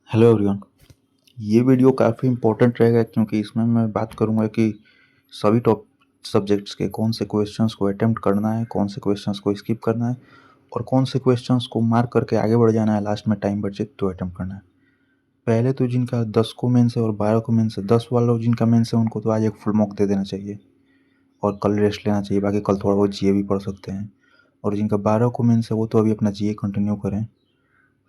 Hello everyone. ये video काफ़ी important रहेगा क्योंकि इसमें मैं बात करूंगा कि सभी टॉप सब्जेक्ट्स के कौन से क्वेश्चंस को अटेम्प्ट करना है, कौन से क्वेश्चंस को स्किप करना है और कौन से क्वेश्चंस को मार्क करके आगे बढ़ जाना है, लास्ट में टाइम बचे तो अटेम्प्ट करना है। पहले तो जिनका 10 को मेंस है और 12 को मेंस है, 10 वालों जिनका मेंस है उनको तो आज एक फुल मॉक दे देना चाहिए और कल रेस्ट लेना चाहिए। बाकी कल थोड़ा बहुत जीए भी पढ़ सकते हैं। और जिनका 12 को मेंस है वो तो अभी अपना जीए कंटिन्यू करें,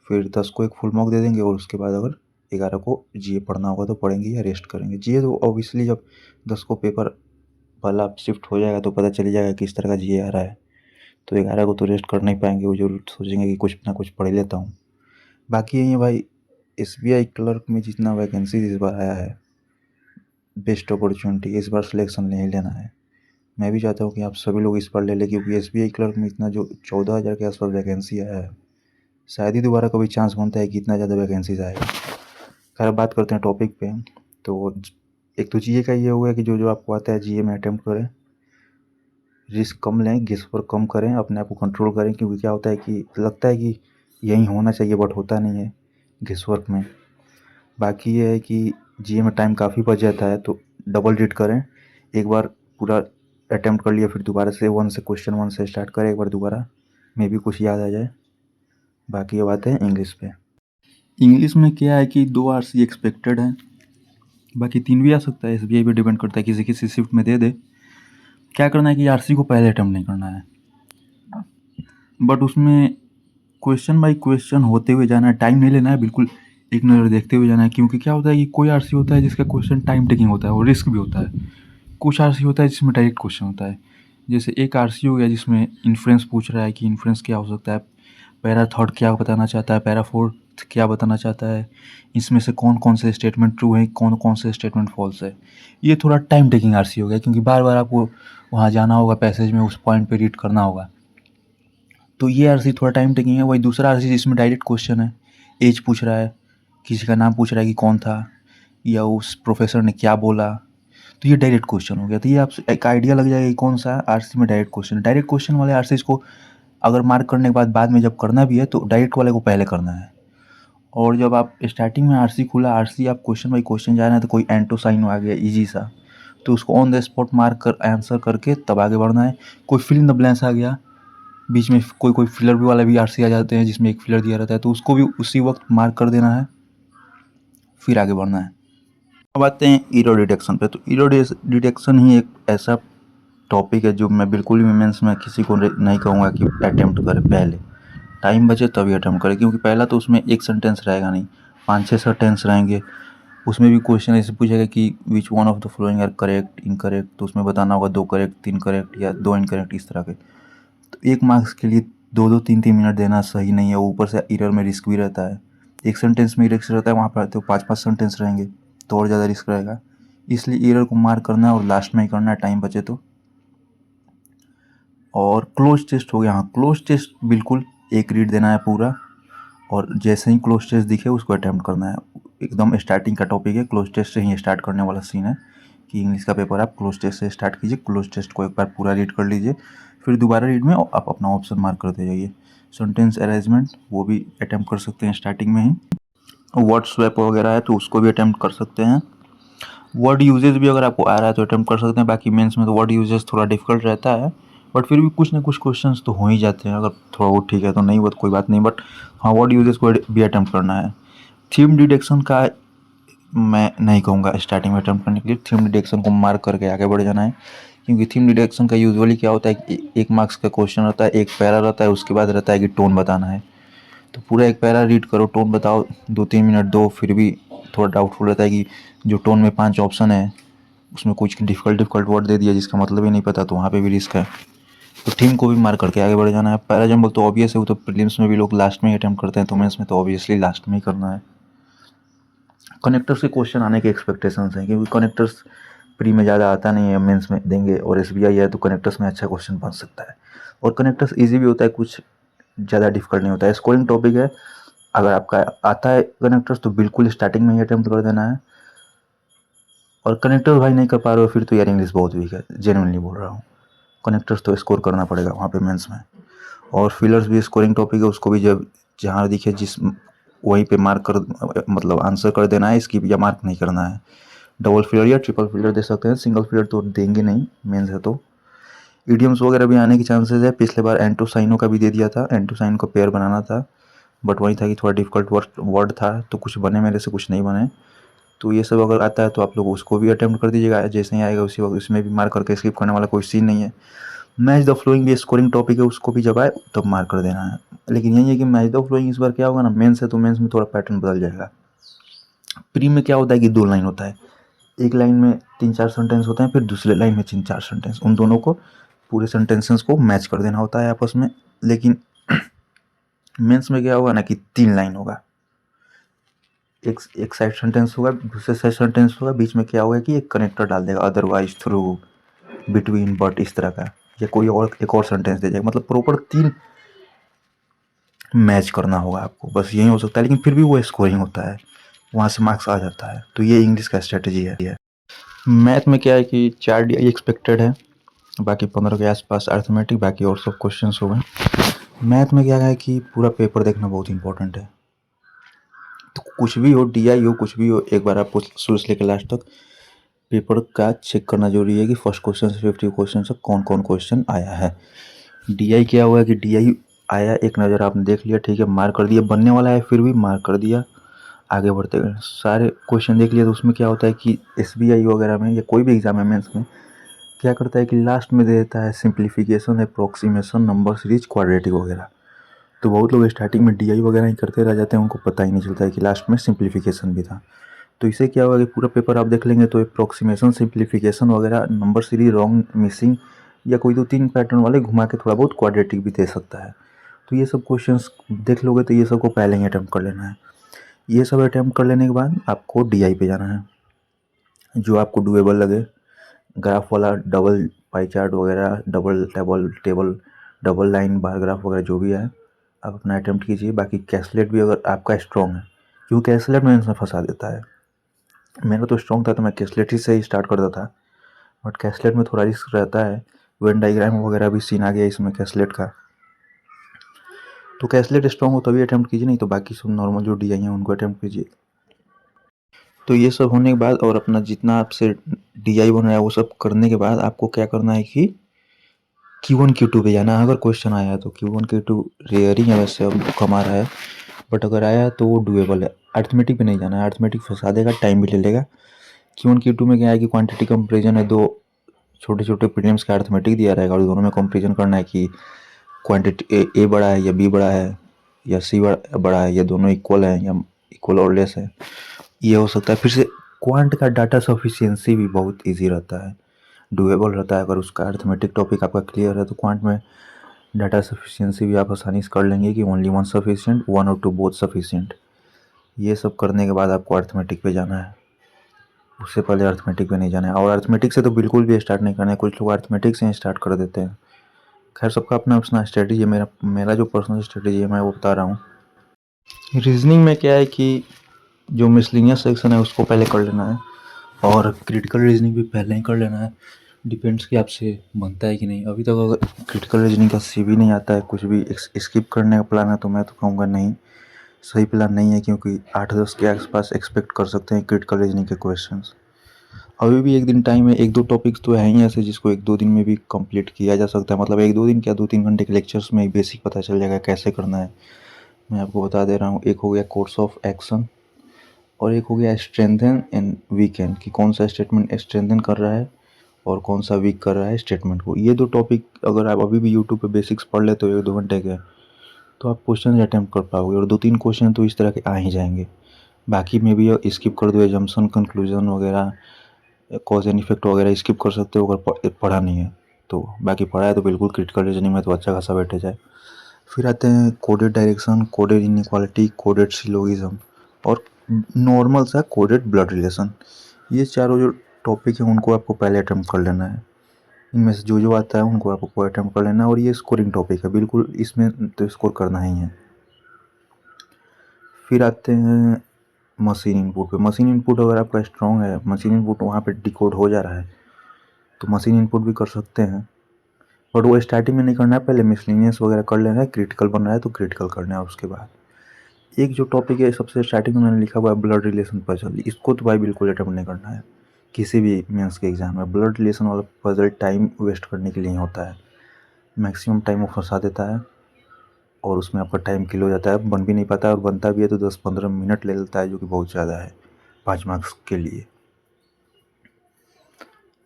फिर 10 को एक फुल मॉक दे देंगे और उसके बाद अगर 11 को जीए पढ़ना होगा तो पढ़ेंगे या रेस्ट करेंगे। जीए तो ऑब्वियसली जब 10 को पेपर वाला शिफ्ट हो जाएगा तो पता चल जाएगा किस तरह का जीए आ रहा है, तो 11 को तो रेस्ट कर नहीं पाएंगे, वो जरूर सोचेंगे कि कुछ ना कुछ पढ़ ही लेता हूँ। बाकी यही है भाई, एसबीआई क्लर्क में जितना वैकेंसी इस बार आया है, बेस्ट अपॉर्चुनिटी, इस बार सिलेक्शन नहीं लेना है। मैं भी चाहता हूँ कि आप सभी लोग इस बार ले लें क्योंकि एसबीआई क्लर्क में इतना जो 14,000 के आसपास वैकेंसी आया है, शायद ही दोबारा कभी चांस बनता है कि इतना ज़्यादा वैकेंसीज आएगा। खैर बात करते हैं टॉपिक पे। तो एक तो जीए का ये हो गया कि जो जो आपको आता है जीए में अटेम्प्ट करें, रिस्क कम लें, गेस वर्क कम करें, अपने आप को कंट्रोल करें क्योंकि क्या होता है कि लगता है कि यही होना चाहिए बट होता नहीं है गेस वर्क में। बाकी ये है कि जीए में टाइम काफ़ी बच जाता है तो डबल रीड करें। एक बार पूरा अटेम्प्ट कर लिया फिर दोबारा से क्वेश्चन 1 से स्टार्ट करें एक बार दोबारा, मे भी कुछ याद आ जाए। बाकी ये बात है इंग्लिश पे। इंग्लिश में क्या है कि 2 आरसी एक्सपेक्टेड है, बाकी 3 भी आ सकता है, एसबीआई पे डिपेंड करता है, किसी किसी शिफ्ट में दे दे। क्या करना है कि आरसी को पहले अटेम्प्ट नहीं करना है, बट उसमें क्वेश्चन बाई क्वेश्चन होते हुए जाना है, टाइम नहीं लेना है, बिल्कुल एक नज़र देखते हुए जाना है। क्योंकि क्या होता है कि कोई आरसी होता है जिसका क्वेश्चन टाइम टेकिंग होता है और रिस्क भी होता है, कुछ आरसी होता है जिसमें डायरेक्ट क्वेश्चन होता है। जैसे एक आरसी हो गया जिसमें इन्फ्रेंस पूछ रहा है कि इन्फ्रेंस क्या हो सकता है, पैरा थर्ड क्या बताना चाहता है, पैरा फोर्थ क्या बताना चाहता है, इसमें से कौन कौन से स्टेटमेंट ट्रू है, कौन कौन से स्टेटमेंट फॉल्स है। ये थोड़ा टाइम टेकिंग आरसी हो गया क्योंकि बार बार आपको वहाँ जाना होगा, पैसेज में उस पॉइंट पे रीड करना होगा, तो ये आरसी थोड़ा टाइम टेकिंग है। वही दूसरा आरसी जिसमें डायरेक्ट क्वेश्चन है, एज पूछ रहा है, किसी का नाम पूछ रहा है कि कौन था या उस प्रोफेसर ने क्या बोला, तो ये डायरेक्ट क्वेश्चन हो गया। तो ये आपसे एक आइडिया लग जाएगा कि कौन सा आरसी में डायरेक्ट क्वेश्चन है। डायरेक्ट क्वेश्चन वाले आरसीज को अगर मार्क करने के बाद में जब करना भी है तो डायरेक्ट वाले को पहले करना है। और जब आप स्टार्टिंग में आरसी खुला, आरसी आप क्वेश्चन बाई क्वेश्चन जा रहे हैं तो कोई एंटो साइन आ गया ईजी सा, तो उसको ऑन द स्पॉट मार्क कर आंसर करके तब आगे बढ़ना है। कोई फिल इन द ब्लैंक्स आ गया, बीच में कोई कोई फिलर भी वाला भी आरसी आ जाते हैं जिसमें एक फिलर दिया रहता है, तो उसको भी उसी वक्त मार्क कर देना है, फिर आगे बढ़ना है। अब आते हैं एरर डिटेक्शन पे। तो एरर डिटेक्शन ही एक ऐसा टॉपिक है जो मैं बिल्कुल भी मेंस में किसी को नहीं कहूँगा कि अटेम्प्ट करे, पहले टाइम बचे तभी अटेम्प्ट करे। क्योंकि पहला तो उसमें एक सेंटेंस रहेगा नहीं, 5-6 सेंटेंस रहेंगे। उसमें भी क्वेश्चन ऐसे पूछेगा कि which one of the following are correct, incorrect, तो उसमें बताना होगा 2 करेक्ट, 3 करेक्ट या 2 इनकरेक्ट, इस तरह के। तो 1 मार्क्स के लिए 2-2, 3-3 मिनट देना सही नहीं है। ऊपर से एरर में रिस्क भी रहता है, एक सेंटेंस में रिस्क रहता है, वहाँ पर तो 5-5 सेंटेंस रहेंगे तो और ज़्यादा रिस्क रहेगा। इसलिए एरर को मार्क करना है और लास्ट में ही करना है, टाइम बचे तो। और क्लोज टेस्ट हो गया, हाँ क्लोज टेस्ट बिल्कुल एक रीड देना है पूरा, और जैसे ही क्लोज टेस्ट दिखे उसको अटैम्प्ट करना है। एकदम स्टार्टिंग का टॉपिक है, क्लोज टेस्ट से ही स्टार्ट करने वाला सीन है कि इंग्लिश का पेपर आप क्लोज टेस्ट से स्टार्ट कीजिए। क्लोज टेस्ट को एक बार पूरा रीड कर लीजिए, फिर दोबारा रीड में आप अपना ऑप्शन मार्क करते जाइए। सेंटेंस अरेंजमेंट वो भी अटैम्प्ट कर सकते हैं स्टार्टिंग में ही। वर्ड स्वैप वगैरह है तो उसको भी अटैम्प्ट कर सकते हैं। वर्ड यूजेज भी अगर आपको आ रहा है तो अटैम्प्ट कर सकते हैं। बाकी मेंस में तो वर्ड यूजेज थोड़ा डिफिकल्ट रहता है, बट फिर भी कुछ ना कुछ क्वेश्चंस तो हो ही जाते हैं। अगर थोड़ा वो ठीक है तो नहीं वो तो कोई बात नहीं, बट हाँ वर्ड यूजेज को भी अटैम्प्ट करना है। थीम डिटेक्शन का मैं नहीं कहूँगा स्टार्टिंग में अटैम्प्ट करने के लिए, थीम डिटेक्शन को मार्क करके आगे बढ़ जाना है। क्योंकि थीम डिटेक्शन का यूजुअली क्या होता है कि 1 मार्क्स का क्वेश्चन रहता है, एक पैरा रहता है, उसके बाद रहता है कि टोन बताना है। तो पूरा एक पैरा रीड करो, टोन बताओ, 2-3 मिनट दो, फिर भी थोड़ा डाउटफुल रहता है कि जो टोन में 5 ऑप्शन है उसमें कुछ डिफ़िकल्ट वर्ड दे दिया जिसका मतलब ही नहीं पता, तो वहाँ पे भी रिस्क है। तो थीम को भी मार्क करके आगे बढ़ जाना है। पैरा जंबल तो ऑब्वियस है, वो तो प्रीलिम्स में भी लोग लास्ट में ही अटेम्प्ट करते हैं, तो मेंस में तो ऑब्वियसली लास्ट में ही करना है। कनेक्टर्स के क्वेश्चन आने के एक्सपेक्टेशंस हैं क्योंकि कनेक्टर्स प्री में ज़्यादा आता नहीं है, मेंस में देंगे, और एसबीआई है तो कनेक्टर्स में अच्छा क्वेश्चन बन सकता है। और कनेक्टर्स ईजी भी होता है, कुछ ज़्यादा डिफिकल्ट नहीं होता है, स्कोरिंग टॉपिक है। अगर आपका आता है कनेक्टर्स तो बिल्कुल स्टार्टिंग में ही अटेम्प्ट कर देना है। और कनेक्टर्स भाई नहीं कर पा रहे हो फिर तो यार इंग्लिश बहुत वीक है, जेन्युइनली बोल रहा हूँ। कनेक्टर्स तो स्कोर करना पड़ेगा वहाँ पे मेंस में। और फिलर्स भी स्कोरिंग टॉपिक है, उसको भी जब जहाँ दिखे जिस वहीं पे मार्क कर मतलब आंसर कर देना है, स्किप या मार्क नहीं करना है। डबल फिलर या ट्रिपल फिलर दे सकते हैं, सिंगल फिलर तो देंगे नहीं मेंस है तो। इडियम्स वगैरह भी आने की चांसेस है। पिछले बार एंटोसाइनो का भी दे दिया था, एंटोसाइन को पेयर बनाना था, बट वही था कि थोड़ा डिफिकल्ट वर्ड था, तो कुछ बने मेरे से, कुछ नहीं बने। तो ये सब अगर आता है तो आप लोग उसको भी अटेम्प्ट कर दीजिएगा, जैसे ही आएगा उसी वक्त उसमें भी मार्क करके स्किप करने वाला कोई सीन नहीं है। मैच द फ्लोइंग भी स्कोरिंग टॉपिक है, उसको भी जब आए तब मार्क कर देना है। लेकिन यही है कि मैच द फ्लोइंग इस बार क्या होगा ना, मेंस है तो मेंस में थोड़ा पैटर्न बदल जाएगा। प्री में क्या होता है कि 2 लाइन होता है, एक लाइन में 3-4 सेंटेंस होते हैं, फिर दूसरे लाइन में 3-4 सेंटेंस, उन दोनों को पूरे सेंटेंसेस को मैच कर देना होता है आपस में। लेकिन मेंस में क्या होगा ना कि 3 लाइन होगा, एक साइड सेंटेंस होगा, दूसरे साइड सेंटेंस होगा, बीच में क्या होगा कि एक कनेक्टर डाल देगा, अदरवाइज, थ्रू, बिटवीन, बट, इस तरह का, या कोई और एक और सेंटेंस दे जाएगा। मतलब प्रॉपर 3 मैच करना होगा आपको, बस यही हो सकता है। लेकिन फिर भी वो स्कोरिंग होता है, वहाँ से मार्क्स आ जाता है। तो ये इंग्लिश का स्ट्रेटजी है। मैथ में क्या है कि 4 DI एक्सपेक्टेड है, बाकी 15 के आसपास अर्थमेटिक, बाकी और सब क्वेश्चंस हो गए। मैथ में क्या है कि पूरा पेपर देखना बहुत इंपॉर्टेंट है। तो कुछ भी हो, DI हो, कुछ भी हो, एक बार आपको शुरू से लेकर लास्ट तक पेपर का चेक करना जरूरी है कि फर्स्ट क्वेश्चन से 50 क्वेश्चन से कौन कौन क्वेश्चन आया है। DI क्या हुआ कि DI आया, एक नज़र आपने देख लिया, ठीक है, मार्क कर दिया, बनने वाला है फिर भी मार्क कर दिया, आगे बढ़ते गए। सारे क्वेश्चन देख लिया। तो उसमें क्या होता है कि SBI वगैरह में या कोई भी एग्जाम है मेंस में क्या करता है कि लास्ट में दे देता है simplification, approximation, number series, quadratic वगैरह। तो बहुत लोग स्टार्टिंग में DI वगैरह ही करते रह जाते हैं, उनको पता ही नहीं चलता है कि लास्ट में सिंप्लीफिकेशन भी था। तो इससे क्या होगा कि पूरा पेपर आप देख लेंगे तो अप्रोक्सीमेशन, सिंप्लीफिकेशन वगैरह, नंबर सीरीज, रॉन्ग, मिसिंग, या कोई 2-3 पैटर्न वाले घुमा के थोड़ा बहुत क्वाड्रेटिक भी दे सकता है। तो ये सब क्वेश्चंस देख लोगे तो ये सब को पहले ही अटैम्प्ट कर लेना है। ये सब अटैम्प्ट कर लेने के बाद आपको DI पे जाना है, जो आपको डुएबल लगे। ग्राफ वाला, डबल पाई चार्ट वगैरह, double table, double line bar graph वगैरह जो भी है, आप अपना अटैम्प्ट कीजिए। बाकी कैलकुलेट भी अगर आपका स्ट्रॉन्ग है, क्योंकि कैलकुलेट में इसमें फंसा देता है। मेरा तो स्ट्रॉन्ग था तो मैं कैलकुलेट ही से ही स्टार्ट करता था, बट कैलकुलेट में थोड़ा रिस्क रहता है, वेन डायग्राम वगैरह भी सीन आ गया इसमें कैलकुलेट का। तो कैलकुलेट स्ट्रॉन्ग हो तभी अटैम्प्ट कीजिए, नहीं तो बाकी सब नॉर्मल जो DI हैं उनको अटैम्प्ट कीजिए। तो ये सब होने के बाद और अपना जितना आपसे DI बन रहा है वो सब करने के बाद आपको क्या करना है कि Q1 Q2 पे जाना है। अगर क्वेश्चन आया है तो Q1 Q2 रेयर ही है वैसे, अब कम आ रहा है, बट अगर आया है तो वो डुएबल है। अर्थमेटिक पे नहीं जाना है, अर्थमेटिक फंसा देगा, टाइम भी ले लेगा। Q1 Q2 में क्या है कि क्वांटिटी कंपेरिजन है, 2 छोटे छोटे प्रीलिम्स का अर्थमेटिक दिया रहेगा और दोनों में कंपेरिजन करना है कि क्वांटिटी ए बड़ा है या B बड़ा है या C बड़ा है, या दोनों इक्वल है या इक्वल और लेस है, ये हो सकता है। फिर से क्वांट का डाटा सफिशिएंसी भी बहुत इजी रहता है, डुएबल रहता है। अगर उसका अर्थमेटिक टॉपिक आपका क्लियर है तो क्वांट में डाटा सफिशिएंसी भी आप आसानी से कर लेंगे कि ओनली वन सफिशिएंट, वन और टू बोथ सफिशिएंट। ये सब करने के बाद आपको अर्थमेटिक पे जाना है, उससे पहले अर्थमेटिक पे नहीं जाना है। और अर्थमेटिक से तो बिल्कुल भी स्टार्ट नहीं करना है, कुछ लोग अर्थमेटिक से स्टार्ट कर देते हैं। खैर सबका अपना अपना स्ट्रेटजी है, मेरा जो पर्सनल स्ट्रेटजी है मैं वो बता रहा हूँ। रीजनिंग में क्या है कि जो मिसलिनियस सेक्शन है उसको पहले कर लेना है, और क्रिटिकल रीजनिंग भी पहले ही कर लेना है। डिपेंड्स कि आपसे बनता है कि नहीं। अभी तक अगर क्रिटिकल रीजनिंग का CV नहीं आता है, कुछ भी स्किप करने का प्लान है, तो मैं तो कहूँगा नहीं, सही प्लान नहीं है, क्योंकि 8-10 के आसपास एक्सपेक्ट कर सकते हैं क्रिटिकल रीजनिंग के क्वेश्चंस। अभी भी एक दिन टाइम है, 1-2 टॉपिक्स तो है ही ऐसे जिसको 1-2 दिन में भी कंप्लीट किया जा सकता है। मतलब 1-2 दिन क्या, 2-3 घंटे के लेक्चर्स में बेसिक पता चल जाएगा कैसे करना है। मैं आपको बता दे रहा हूँ, एक हो गया कोर्स ऑफ एक्शन और एक हो गया स्ट्रेंथन एंड वीकेंड, कि कौन सा स्टेटमेंट स्ट्रेंथन कर रहा है और कौन सा वीक कर रहा है स्टेटमेंट को। ये 2 टॉपिक अगर आप अभी भी यूट्यूब पे बेसिक्स पढ़ लेते हो 1-2 घंटे के, तो आप क्वेश्चन अटैम्प्ट कर पाओगे, और 2-3 क्वेश्चन तो इस तरह के आ ही जाएंगे। बाकी में भी स्किप कर दो, एजम्पशन, कंक्लूजन वगैरह, कॉज एंड इफेक्ट वगैरह स्किप कर सकते हो अगर पढ़ा नहीं है तो। बाकी पढ़ा है तो बिल्कुल क्रिटिकल रीजनिंग में तो अच्छा खासा बैठे जाए। फिर आते हैं coded direction, coded inequality, coded syllogism और नॉर्मल सा कोडेड ब्लड रिलेशन। ये चारों जो टॉपिक हैं उनको आपको पहले अटैम्प्ट कर लेना है। इनमें से जो जो आता है उनको आपको अटैम्प्ट कर लेना है, और ये स्कोरिंग टॉपिक है बिल्कुल, इसमें तो स्कोर करना ही है। फिर आते हैं मशीन इनपुट पे। मशीन इनपुट अगर आपका स्ट्रॉन्ग है, मशीन इनपुट वहाँ पे डिकोड हो जा रहा है, तो मशीन इनपुट भी कर सकते हैं, बट वो स्टार्टिंग में नहीं करना है, पहले मिसलिनियस वगैरह कर लेना है। क्रिटिकल बन रहा है तो क्रिटिकल करना है उसके बाद। एक जो टॉपिक है सबसे स्टार्टिंग में मैंने लिखा हुआ है ब्लड रिलेशन पजल, इसको तो भाई बिल्कुल अटेम्प्ट नहीं करना है किसी भी मेंस के एग्ज़ाम में। ब्लड रिलेशन वाला पजल टाइम वेस्ट करने के लिए ही होता है, मैक्सिमम टाइम वो फंसा देता है और उसमें आपका टाइम किल हो जाता है, बन भी नहीं पाता है, और बनता भी है तो 10-15 मिनट ले लेता है, जो कि बहुत ज़्यादा है 5 मार्क्स के लिए।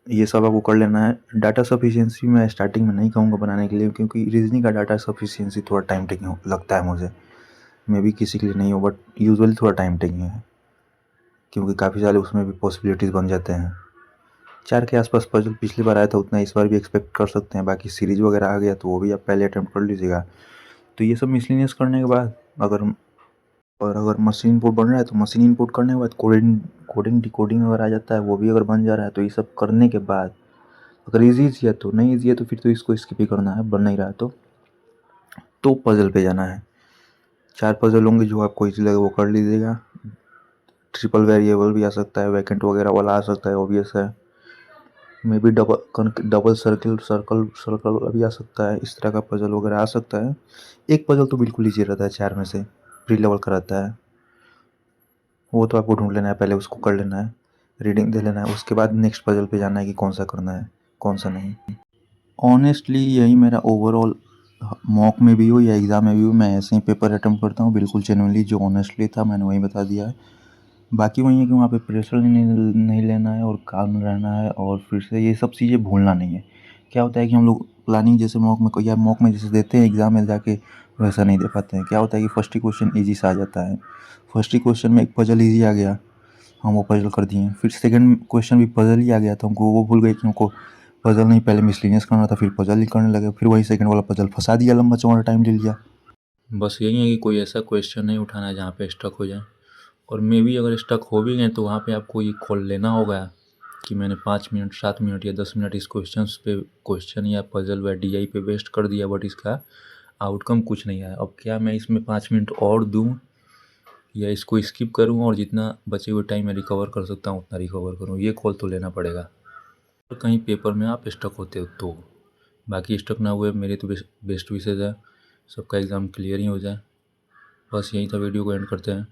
ये सब आपको कर लेना है। डाटा सफिशिएंसी मैं स्टार्टिंग में नहीं कहूँगा बनाने के लिए, क्योंकि रीजनिंग का डाटा सफिशिएंसी थोड़ा टाइम टेकिंग लगता है मुझे, मे बी किसी के लिए नहीं हो, बट यूजुअली थोड़ा टाइम टेकिंग है, क्योंकि काफ़ी सारे उसमें भी पॉसिबिलिटीज़ बन जाते हैं। 4 के आसपास पजल पिछली बार आया था, उतना इस बार भी एक्सपेक्ट कर सकते हैं। बाकी सीरीज वगैरह आ गया तो वो भी आप पहले अटेम्प्ट कर लीजिएगा। तो ये सब मिसलेनियस करने के बाद अगर मशीन इनपुट बन रहा है तो मशीन इनपुट करने के बाद कोडिंग डिकोडिंग अगर आ जाता है, वो भी अगर बन जा रहा है, तो ये सब करने के बाद अगर ईजी है तो, नहीं ईजी है तो फिर तो इसको स्किप ही करना है, बन नहीं रहा है तो पजल पे जाना है। 4 पजल होंगे जो आपको इजी लगे वो कर लीजिएगा। ट्रिपल वेरिएबल भी आ सकता है, वैकेंट वगैरह वाला आ सकता है, ऑब्वियस है। मे बी डबल सर्कल भी आ सकता है, इस तरह का पजल वगैरह आ सकता है। एक पजल तो बिल्कुल ईजी रहता है 4 में से, प्री लेवल का रहता है, वो तो आपको ढूंढ लेना है, पहले उसको कर लेना है, रीडिंग दे लेना है, उसके बाद नेक्स्ट पजल पे जाना है कि कौन सा करना है कौन सा नहीं। ऑनेस्टली यही मेरा ओवरऑल, मॉक में भी हो या एग्ज़ाम में भी हो, मैं ऐसे ही पेपर अटेम्प्ट करता हूँ बिल्कुल जेन्युइनली, जो ऑनेस्टली था मैंने वही बता दिया है। बाकी वही है कि वहाँ पे प्रेशर नहीं लेना है और काम रहना है, और फिर से ये सब चीज़ें भूलना नहीं है। क्या होता है कि हम लोग प्लानिंग जैसे मॉक में जैसे देते हैं, एग्ज़ाम में जाके वैसा नहीं दे पाते हैं। क्या होता है कि फर्स्ट ही क्वेश्चन ईजी सा आ जाता है, फर्स्ट ही क्वेश्चन में एक पजल ईजी आ गया, हम वो पजल कर दिए, फिर सेकंड क्वेश्चन भी पजल ही आ गया तो हमको वो भूल गए कि हमको पजल नहीं पहले मिसलेनियस करना था, फिर पजल ही करने लगे, फिर वही सेकंड वाला पजल फंसा दिया, लंबा चौड़ा टाइम ले लिया। बस यही है कि कोई ऐसा क्वेश्चन नहीं उठाना है जहाँ पे स्टक हो जाए, और मे भी अगर स्टक हो भी गए तो वहाँ पे आपको ये कॉल लेना होगा कि मैंने 5 मिनट 7 मिनट या 10 मिनट इस क्वेश्चन या पजल व DI पे वेस्ट कर दिया, बट इसका आउटकम कुछ नहीं आया। अब क्या मैं इसमें 5 मिनट और दूँ या इसको स्किप करूँ और जितना बचे हुए टाइम में रिकवर कर सकता हूँ उतना रिकवर करूँ, ये कॉल तो लेना पड़ेगा। और कहीं पेपर में आप स्टक होते हो तो, बाकी स्टक ना हुए मेरे तो बेस्ट विशेज़ है, सबका एग्ज़ाम क्लियर ही हो जाए। बस यहीं था, वीडियो को एंड करते हैं।